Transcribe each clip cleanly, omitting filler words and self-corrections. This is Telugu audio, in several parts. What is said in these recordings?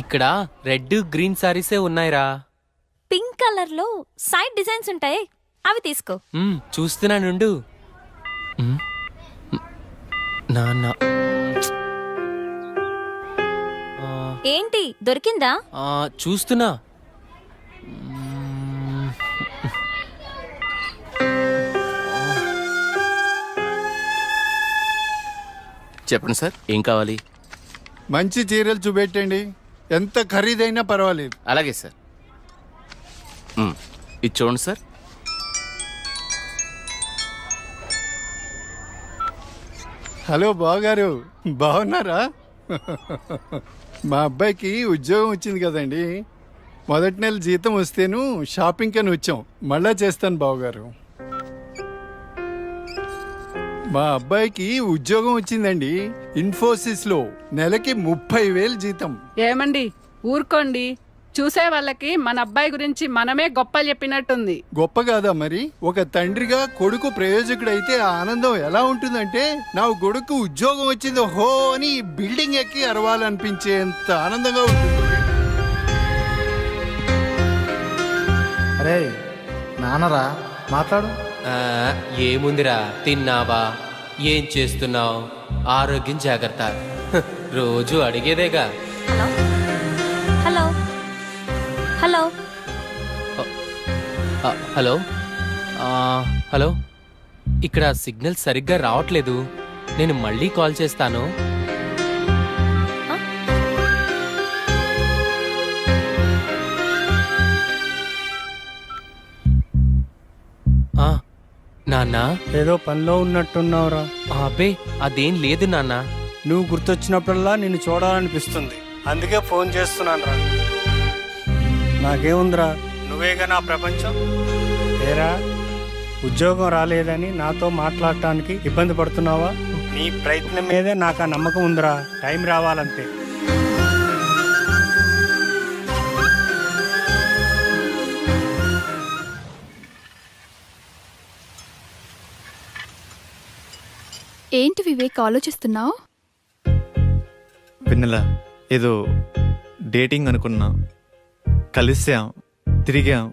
ఇక్కడ రెడ్ గ్రీన్ సారీసే ఉన్నాయిరా. పింక్ కలర్ లో సైడ్ డిజైన్స్ ఉంటాయి, అవి తీసుకో. చూస్తున్నానుండు. నాన్న ఏంటి దొరికిందా? చూస్తున్నా. చెప్పండి సార్, ఏం కావాలి? మంచి చీరలు చూపెట్టండి, ఎంత ఖరీదైనా పర్వాలేదు. అలాగే సార్. ఇది చూడండి సార్. హలో బావగారు, బాగున్నారా? మా అబ్బాయికి ఉద్యోగం వచ్చింది కదండి. మొదటి నెల జీతం వస్తేను షాపింగ్ అని వచ్చాం. మళ్ళా చేస్తాను బావగారు. మా అబ్బాయికి ఉద్యోగం వచ్చిందండి, ఇన్ఫోసిస్ లో. నెలకి 30,000 జీతం. ఏమండి ఊరుకోండి, చూసే వాళ్ళకి మన అబ్బాయి గురించి మనమే గొప్పలు చెప్పినట్టుంది. గొప్ప కాదా మరి? ఒక తండ్రిగా కొడుకు ప్రయోజకుడైతే ఆ ఆనందం ఎలా ఉంటుందంటే, నా కొడుకు ఉద్యోగం వచ్చింది హో అని బిల్డింగ్ ఎక్కి అరవాలనిపించేంత ఆనందంగా ఉంటుంది. అరే నాన్నరా, మాట్లాడు. ఏముందిరా, తిన్నావా, ఏం చేస్తున్నావు, ఆరోగ్యం జాగ్రత్త, రోజు అడిగేదేగా. హలో హలో హలో హలో, ఇక్కడ సిగ్నల్ సరిగ్గా రావట్లేదు, నేను మళ్ళీ కాల్ చేస్తాను. నాన్న, ఏదో పనిలో ఉన్నట్టున్నావురా. అబ్బే అదేం లేదు నాన్న. నువ్వు గుర్తొచ్చినప్పుడల్లా నిన్ను చూడాలనిపిస్తుంది, అందుకే ఫోన్ చేస్తున్నాను రా. నాకేముందిరా, నువ్వేగా నా ప్రపంచం. ఏరా, ఉద్యోగం రాలేదని నాతో మాట్లాడటానికి ఇబ్బంది పడుతున్నావా? నీ ప్రయత్నం మీదే నాకు ఆ నమ్మకం ఉందిరా. టైం రావాలంతే. ఏంటి వివేక్ ఆలోచిస్తున్నావు? వెన్నెల, ఏదో డేటింగ్ అనుకున్నా, కలిసాం, తిరిగాం,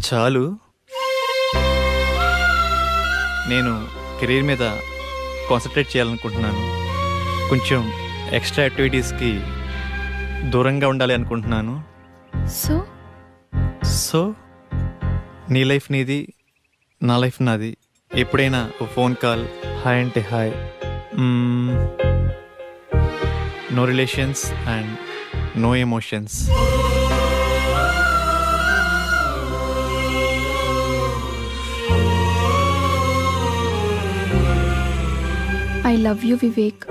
చాలు. నేను కెరీర్ మీద కాన్సన్ట్రేట్ చేయాలనుకుంటున్నాను. కొంచెం ఎక్స్ట్రా యాక్టివిటీస్కి దూరంగా ఉండాలి అనుకుంటున్నాను. సో నీ లైఫ్ నీది, నా లైఫ్ నాది. ఎప్పుడైనా ఓ ఫోన్ కాల్, హాయ్ అంటే hi, no relations and no emotions. I love you Vivek.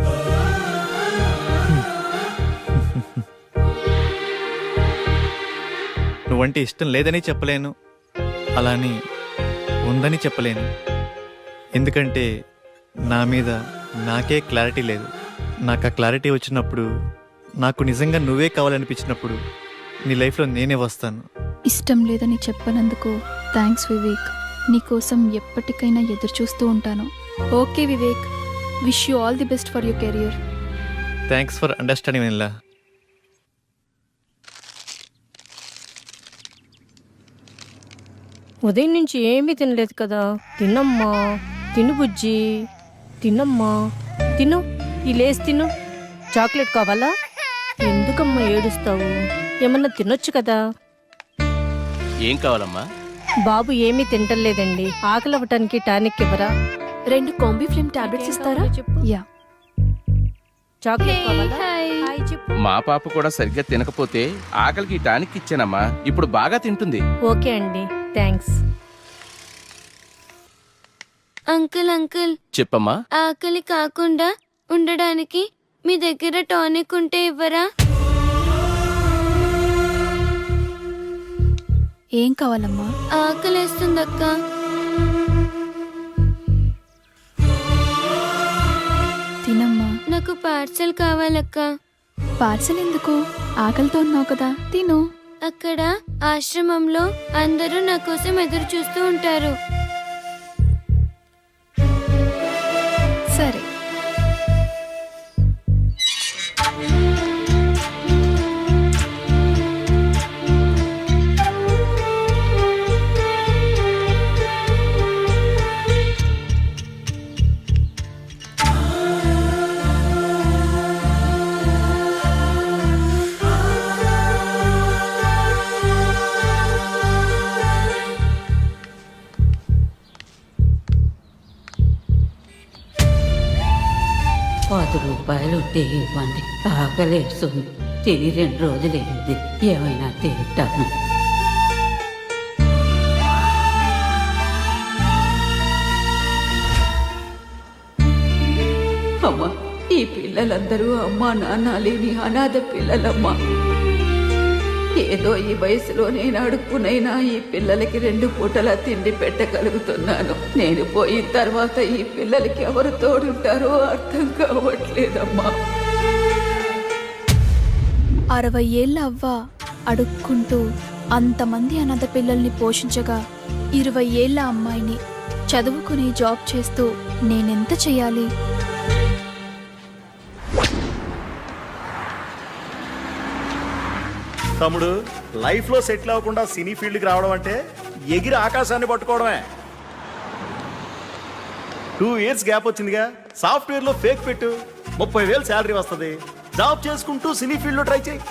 నువ్వంటే ఇష్టం లేదని చెప్పలేను, అలాని ఉందని చెప్పలేను. ఎందుకంటే నా మీద నాకే క్లారిటీ లేదు. నాకు ఆ క్లారిటీ వచ్చినప్పుడు, నాకు నిజంగా నువ్వే కావాలనిపించినప్పుడు నీ లైఫ్లో నేనే వస్తాను. ఇష్టం లేదని చెప్పనందుకు థ్యాంక్స్ వివేక్. నీకోసం ఎప్పటికైనా ఎదురు చూస్తూ ఉంటాను. Okay Vivek, wish you all the best for your career. Thanks for understanding Vennela. ఉదయం నుంచి ఏమీ తినలేదు కదా. తినమ్మా, తిను బుజ్జి, తినమ్మా, తిను, ఈ లేసి తిను. చాక్లెట్ కావాలా? ఎందుకమ్మా ఏడుస్తావు? ఏమన్నా తినొచ్చు కదా. ఏం కావాలమ్మా? బాబు ఏమీ తింటలేదండి, ఆకలి అవ్వటానికి టానిక్ ఇవ్వరా? 2 కాంబిఫ్లేమ్ టాబ్లెట్స్ ఇస్తారా? యా. చాక్లెట్ కావాలా? హాయ్ చెప్పు. మా పాప కూడా సరిగ్గా తినకపోతే ఆకలికి టానిక్ ఇచ్చానమ్మా, ఇప్పుడు బాగా తింటుంది. ఓకే అండి, థ్యాంక్స్. అంకుల్ అంకుల్, చెప్పమ్మా. ఆకలి కాకుండా ఉండడానికి మీ దగ్గర టానిక్ ఉంటే ఇవ్వరా? ఏం కావాలమ్మా? ఆకలేస్తుందక్క. తినమ్మా. నాకు పార్సల్ కావాలక్క. పార్సల్ ఎందుకు? ఆకలితో ఉన్నావు కదా, తిను. అక్కడ ఆశ్రమంలో అందరూ నా కోసం ఎదురు చూస్తూ ఉంటారు. సరే. రూపాయలు ఉంటే ఇవ్వండి, ఆకలేస్తుంది. తిని 2 రోజులైంది, ఏమైనా తింటాను. అమ్మా, ఈ పిల్లలందరూ అమ్మా నాన్న లేని అనాథ పిల్లలమ్మా. ఏదో ఈ వయసులో నేను అడుక్కునైనా ఈ పిల్లలకి 2 పూటలా తిండి పెట్టగలుగుతున్నాను. నేను పోయిన తర్వాత ఈ పిల్లలకి ఎవరు తోడుంటారో అర్థం కావట్లేదమ్మా. 60 ఏళ్ళ అవ్వ అడుక్కుంటూ అంతమంది అనాథ పిల్లల్ని పోషించగా 20 ఏళ్ళ అమ్మాయిని చదువుకుని జాబ్ చేస్తూ నేనెంత చెయ్యాలి? తమ్ముడు, లైఫ్ లో సెటిల్ అవ్వకుండా సినీ ఫీల్డ్ కి రావడం అంటే ఎగిరి ఆకాశాన్ని పట్టుకోవడమే. 2 ఇయర్స్ గ్యాప్ వచ్చిందిగా, సాఫ్ట్వేర్ లో ఫేక్ పెట్టు, 30,000 శాలరీ వస్తుంది. జాబ్ చేసుకుంటూ సినీ ఫీల్డ్ లో ట్రై చేయి.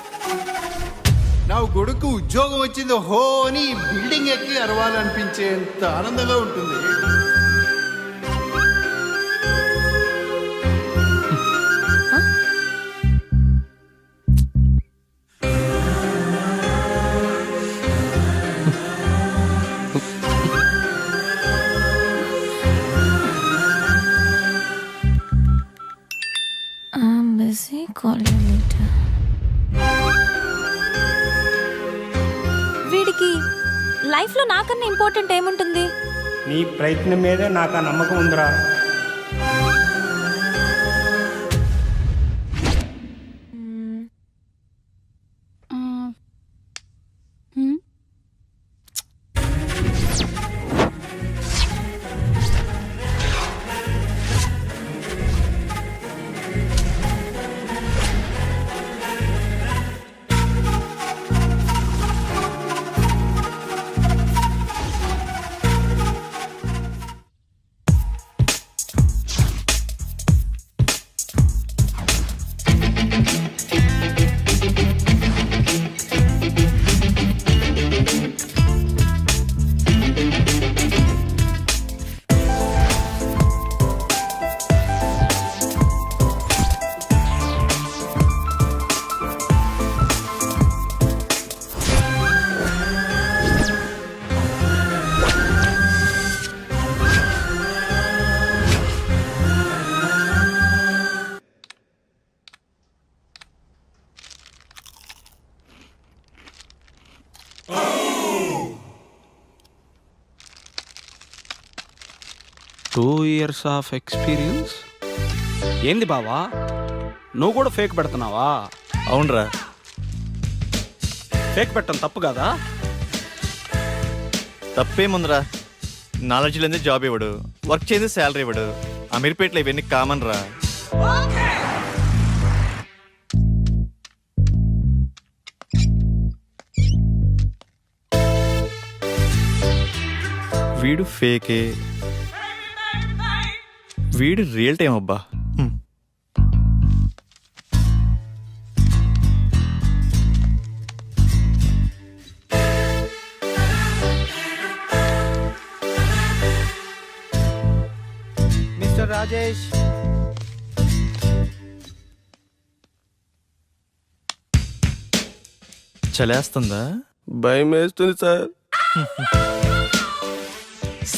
నా కొడుకు ఉద్యోగం వచ్చింది హో అని బిల్డింగ్ ఎక్కి అరవాలనిపించేంత ఆనందంగా ఉంటుంది. వీడికి లైఫ్ లో నాకన్నా ఇంపార్టెంట్ ఏముంటుంది? నీ ప్రయత్నం మీదే నాకు ఆ నమ్మకం ఉందిరా. Two years of experience. ఏంది బావా, నువ్వు కూడా ఫేక్ పెడుతున్నావా? అవునరా. ఫేక్ పెట్టడం తప్పు కదా? తప్పేముందిరా, నాలెడ్జ్ లేని జాబ్ ఇవ్వడు, వర్క్ చేసి శాలరీ ఇవ్వడు. అమీర్పేటలో ఇవన్నీ కామన్ రా. వీడు ఫేకే, వీడు రియల్ టైం అబ్బా. మిస్టర్ రాజేష్, చలేస్తుందా? భయం వేస్తుంది సార్.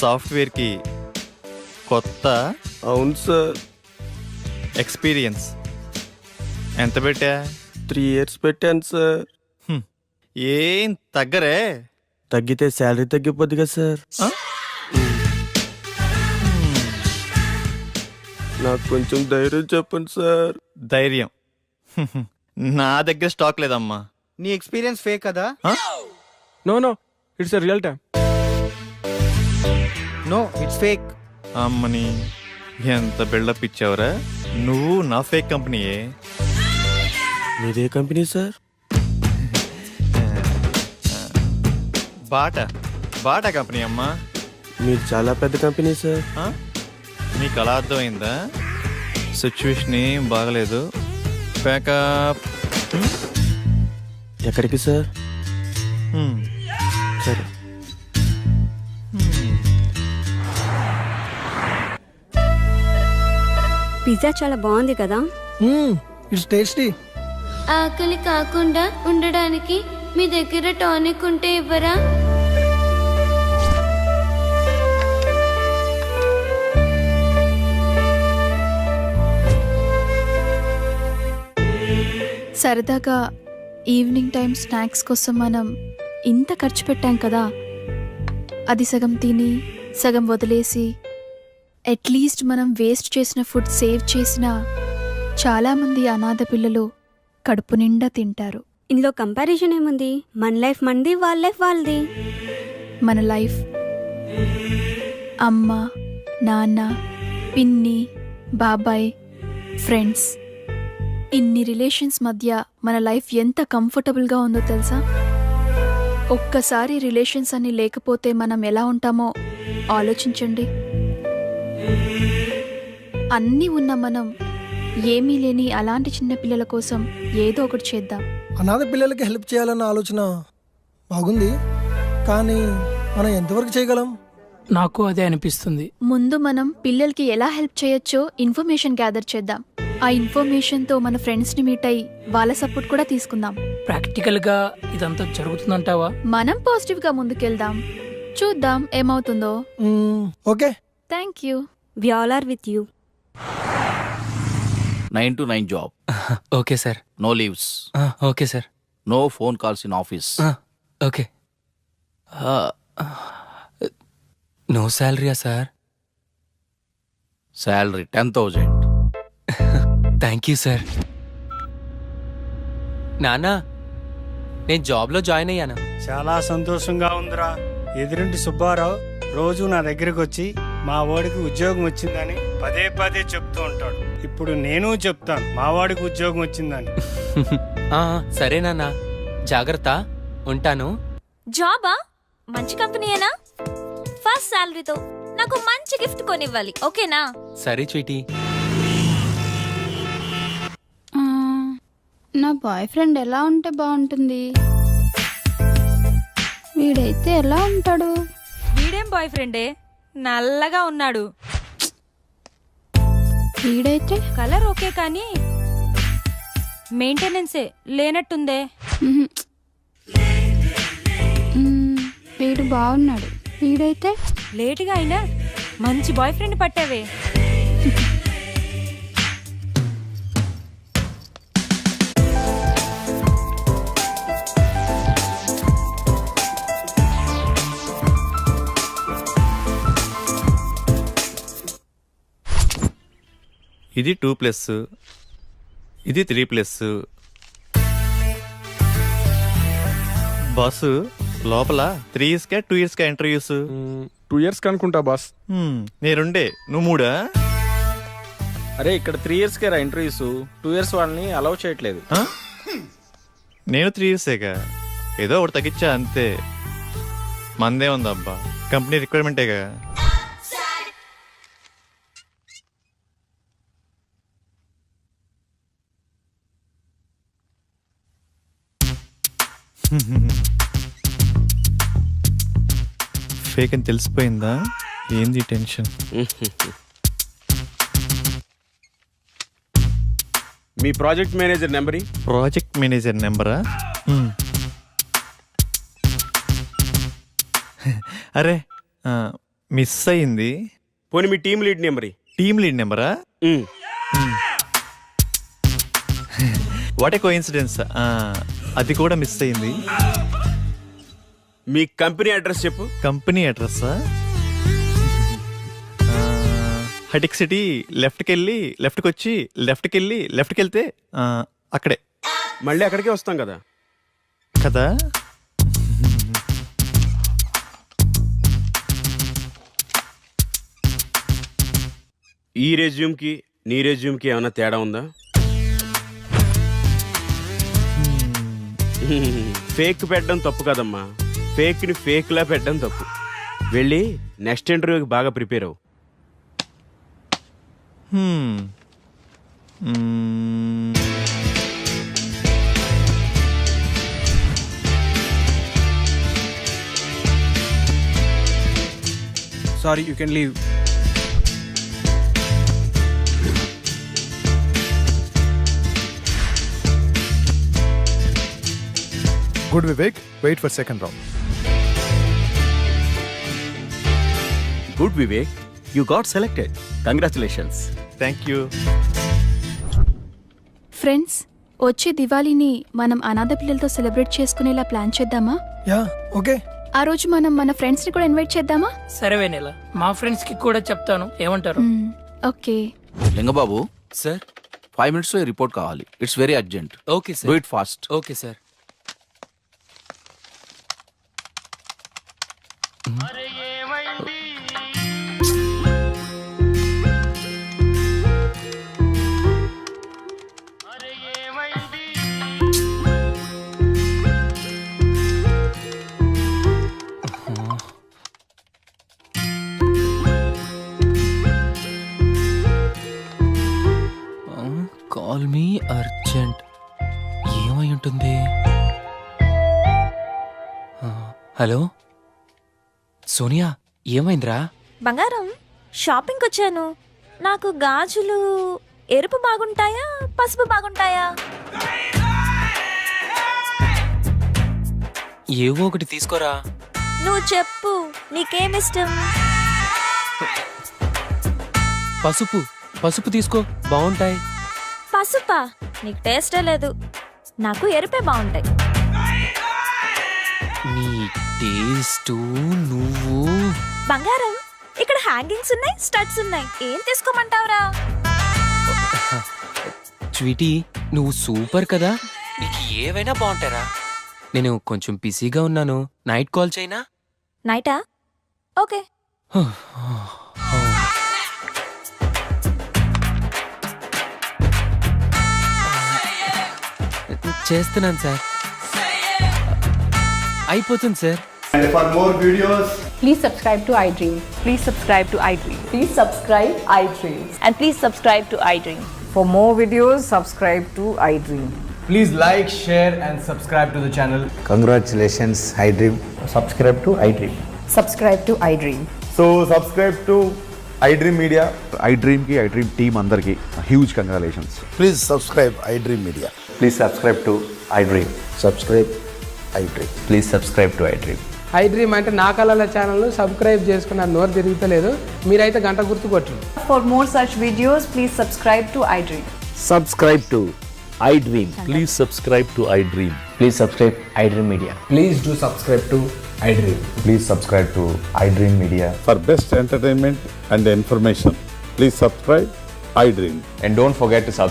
సాఫ్ట్వేర్కి కొత్త? అవును సార్. ఎక్స్పీరియన్స్ ఎంత పెట్టా? 3 years పెట్టాను సార్. ఏం తగ్గరే? తగ్గితే శాలరీ తగ్గిపోద్ది కదా సార్. నాకు కొంచెం ధైర్యం చెప్పండి సార్. ధైర్యం నా దగ్గర స్టాక్ లేదమ్మా. నీ ఎక్స్పీరియన్స్ ఫేక్ కదా? No it's real time. No, it's fake. అమ్మని ఎంత బిల్డప్ ఇచ్చావురా నువ్వు. నా ఫేక్ కంపెనీయే. మీదే కంపెనీ సార్? బాటా కంపెనీ అమ్మా. మీరు చాలా పెద్ద కంపెనీ సార్. నీకు అలా అర్థమైందా? సిచ్యువేషన్ ఏం బాగలేదు. ప్యాకప్. ఎక్కడికి సార్? సరే. పిజ్జా చాలా బాగుంది కదా. It's tasty. ఆకలి కాకుండా ఉండడానికి మీ దగ్గర టానిక్ ఉంటే ఇవ్వరా? సరదాగా ఈవినింగ్ టైం స్నాక్స్ కోసం మనం ఇంత ఖర్చు పెట్టాం కదా, అది సగం తిని సగం వదిలేసి అట్లీస్ట్ మనం వేస్ట్ చేసిన ఫుడ్ సేవ్ చేసిన చాలామంది అనాథ పిల్లలు కడుపు నిండా తింటారు. ఇందులో కంపారిజన్ ఏముంది? మన లైఫ్ మనది, వాళ్ళ లైఫ్ వాళ్ళది. మన లైఫ్ అమ్మ, నాన్న, పిన్ని, బాబాయ్, ఫ్రెండ్స్, ఇన్ని రిలేషన్స్ మధ్య మన లైఫ్ ఎంత కంఫర్టబుల్గా ఉందో తెలుసా? ఒక్కసారి రిలేషన్స్ అన్ని లేకపోతే మనం ఎలా ఉంటామో ఆలోచించండి. అన్నీ ఉన్న మనం ఏమీ లేని అలాంటి చిన్న పిల్లల కోసం ఏదో ఒకటి చేద్దాం. అనాథ పిల్లలకి హెల్ప్ చేయాలన్న ఆలోచన బాగుంది, కానీ మనం ఎంతవరకు చేయగలం? నాకు అదే అనిపిస్తుంది. ముందు మనం పిల్లలకి ఎలా హెల్ప్ చేయొచ్చో ఇన్ఫర్మేషన్ గ్యాదర్ చేద్దాం. ఆ ఇన్ఫర్మేషన్తో మన ఫ్రెండ్స్ని మీట్ అయ్యి వాళ్ళ సపోర్ట్ కూడా తీసుకుందాం. ప్రాక్టికల్ గా ఇదంతా జరుగుతుందంటావా? మనం పాజిటివ్గా ముందుకెళ్దాం, చూద్దాం ఏమవుతుందో. Okay, thank you. We all are with you. 9 to 9 job. Okay sir. No leaves. Okay sir. No phone calls in office. Okay. నో శాలరీయా sir? Salary 10,000. Thank you sir. నాన్న, నేను జాబ్లో జాయిన్ అయ్యాను. చాలా సంతోషంగా ఉందిరా. ఎదురింటి సుబ్బారావు రోజు నా దగ్గరకు వచ్చి మా వాడికి ఉద్యోగం వచ్చిందని పదే పదే చెప్తూ ఉంటాడు. ఇప్పుడు నేను చెప్తాను మా వాడికి ఉద్యోగం వచ్చిందని. సరే నాన్న, జాగ్రత్త, ఉంటాను. జాబా? మంచి కంపెనీయేనా? ఫస్ట్ శాలరీతో నాకు మంచి గిఫ్ట్ కొనివ్వాలి, ఓకేనా? సరే స్వీటీ. నా బాయ్ ఫ్రెండ్ ఎలా ఉంటే బాగుంటుంది? వీడైతే ఎలా ఉంటాడు? వీడేం బాయ్ ఫ్రెండే, నల్లగా ఉన్నాడు. వీడైతే కలర్ ఓకే కానీ మెయింటెనెన్సే లేనట్టుందే. వీడు బాగున్నాడు. వీడైతే లేటుగా అయినా మంచి బాయ్ ఫ్రెండ్ పట్టావే. ఇది 2+, ఇది 3+. బాసు, లోపల 3 yearsకా 2 yearsకా ఇంటర్వ్యూస్? 2 years అనుకుంటా బాస్. నేనుండే, నువ్వు 3? అరే ఇక్కడ 3 yearsకే రా ఇంటర్వ్యూస్. 2 years వాళ్ళని అలౌ చేయట్లేదు. నేను 3 yearsేగా, ఏదో ఒకటి తగ్గించా అంతే. మందే ఉందబ్బా, కంపెనీ రిక్వైర్మెంటేగా. ఫేక్ అని తెలిసిపోయిందా? ఏంది టెన్షన్? మీ project manager number? Project manager నెంబరా? అరే మిస్ అయింది. పోనీ మీ team lead number? Team lead నెంబరా? వాట్ ఏ కోఇన్సిడెన్స్, అది కూడా మిస్ అయింది. మీ కంపెనీ అడ్రస్ చెప్పు. కంపెనీ అడ్రస్సా? హటిక్ సిటీ లెఫ్ట్కి వెళ్ళి లెఫ్ట్కి వచ్చి లెఫ్ట్కి వెళ్ళి లెఫ్ట్కి వెళ్తే అక్కడే. మళ్ళీ అక్కడికే వస్తాం కదా. కదా. ఈ రెజ్యూమ్కి నీ రెజ్యూమ్కి ఏమైనా తేడా ఉందా? ఫేక్ పెట్టడం తప్పు కదమ్మా, ఫేక్ని ఫేక్లా పెట్టడం తప్పు. వెళ్ళి నెక్స్ట్ ఇంటర్వ్యూకి బాగా ప్రిపేర్ అవ్వు. Sorry, you can leave. Good Vivek, wait for second round. Good Vivek, you got selected. Congratulations. Thank you. Friends, వచ్చే దివాళీని మనం అనాథ పిల్లలతో సెలబ్రేట్ చేసుకునేలా ప్లాన్ చేద్దామా? Yeah okay. ఆ రోజు మనం మన ఫ్రెండ్స్ ని కూడా ఇన్వైట్ చేద్దామా? సరే వెనెల, మా ఫ్రెండ్స్ కి కూడా చెప్తాను, ఏమంటారు? ఓకే. లింగబాబు, సార్ 5 minutes లో రిపోర్ట్ కావాలి. It's very urgent. Okay do sir. It fast. Okay sir. Call me urgent. ఏమై ఉంటుంది? హలో సోనియా, ఏమైందిరా? బంగారం, షాపింగ్కి వచ్చాను. నాకు గాజులు ఎరుపు బాగుంటాయా, పసుపు బాగుంటాయా? ఏవో ఒకటి తీసుకోరా. నువ్వు చెప్పు, నీకేమిష్టం? పసుపు పసుపు తీసుకో, బాగుంటాయి. పసుపా? నీకు టేస్టే లేదు. నాకు ఎరుపే బాగుంటాయి. నీ టేస్టు నువ్వు. బంగారం, ఇక్కడ హ్యాంగింగ్స్ ఉన్నాయి, స్టడ్స్ ఉన్నాయి. ఏం తీసుకోమంటావురా? స్వీటీ, నువ్వు సూపర్ కదా, నీకు ఏవైనా బాగుంటారా. నేను కొంచెం బిజీగా ఉన్నాను, నైట్ కాల్ చేయనా? నైటా? ఓకే. చేస్తున్నాను సార్. అయిపోతుంది sir. And for more videos, please subscribe to iDream. Please subscribe to iDream. Please subscribe iDream. And please subscribe to iDream. For more videos subscribe to iDream. Please like, share and subscribe to the channel. Congratulations iDream. Subscribe to iDream. Subscribe to iDream. So subscribe to iDream media. iDreamకి iDream టీమ్ అందరికి huge congratulations. Please subscribe iDream media. Please subscribe to iDream. Subscribe iDream. Please subscribe to iDream. iDream అంటే నా కళల ఛానల్ సబ్స్క్రైబ్ చేసుకున్న నోరు తిరుగుతలేదు. మీరైతే గంట గుర్తు కొట్టండి. For more such videos please subscribe to iDream. Subscribe to iDream. Please subscribe to iDream. Please subscribe iDream Media. Please do subscribe to iDream. Please subscribe to iDream media. For best entertainment and information please subscribe iDream. And don't forget to subscribe